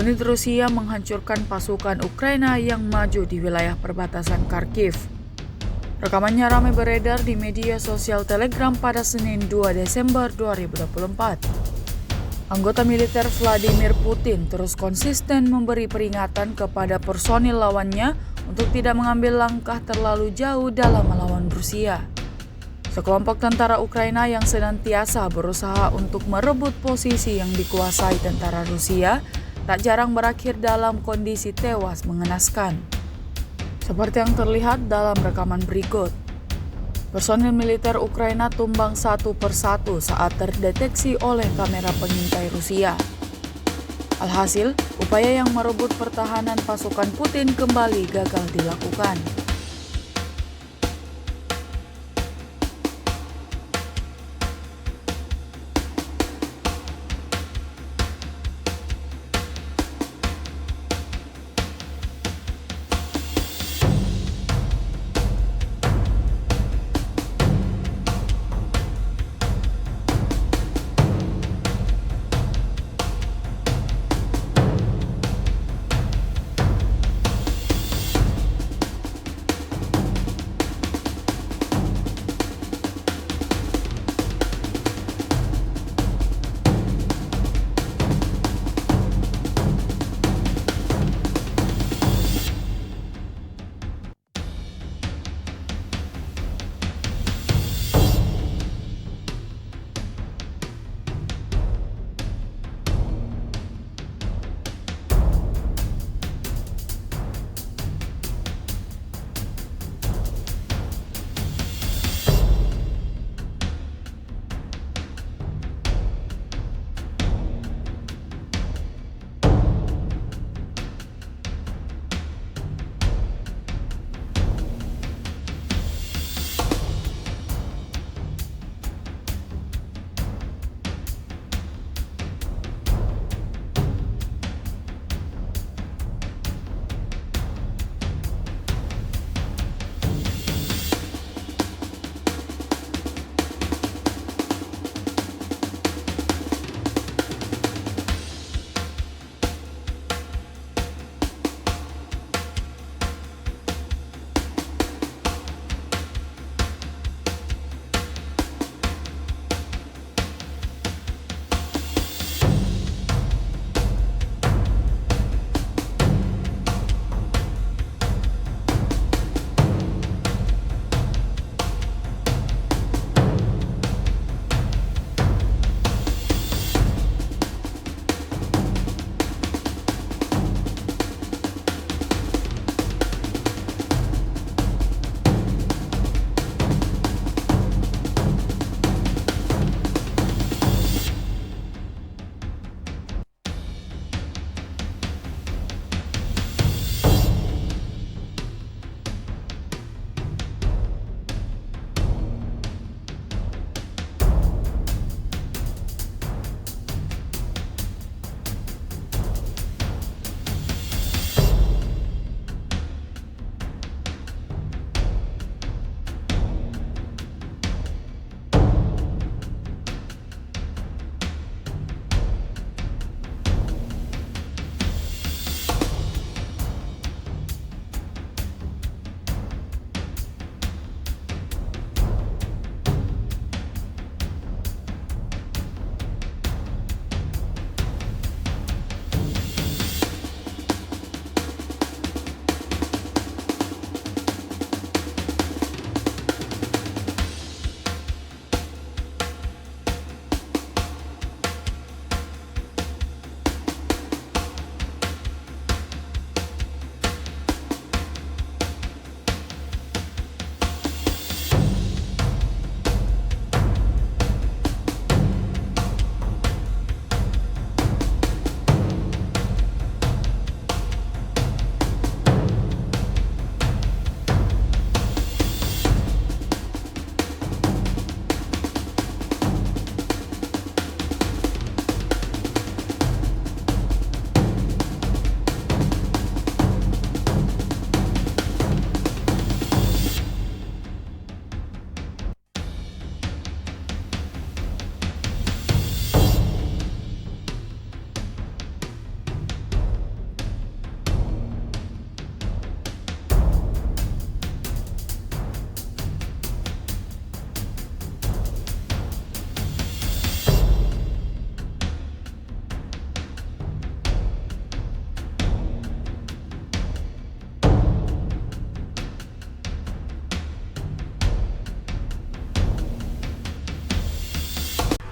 unit Rusia menghancurkan pasukan Ukraina yang maju di wilayah perbatasan Kharkiv. Rekamannya ramai beredar di media sosial Telegram pada Senin 2 Desember 2024. Anggota militer Vladimir Putin terus konsisten memberi peringatan kepada personil lawannya untuk tidak mengambil langkah terlalu jauh dalam melawan Rusia. Sekelompok tentara Ukraina yang senantiasa berusaha untuk merebut posisi yang dikuasai tentara Rusia tak jarang berakhir dalam kondisi tewas mengenaskan. Seperti yang terlihat dalam rekaman berikut. Personil militer Ukraina tumbang satu persatu saat terdeteksi oleh kamera pengintai Rusia. Alhasil, upaya yang merebut pertahanan pasukan Putin kembali gagal dilakukan.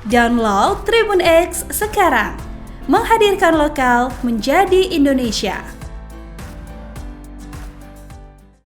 Download Tribun X sekarang. Menghadirkan lokal menjadi Indonesia.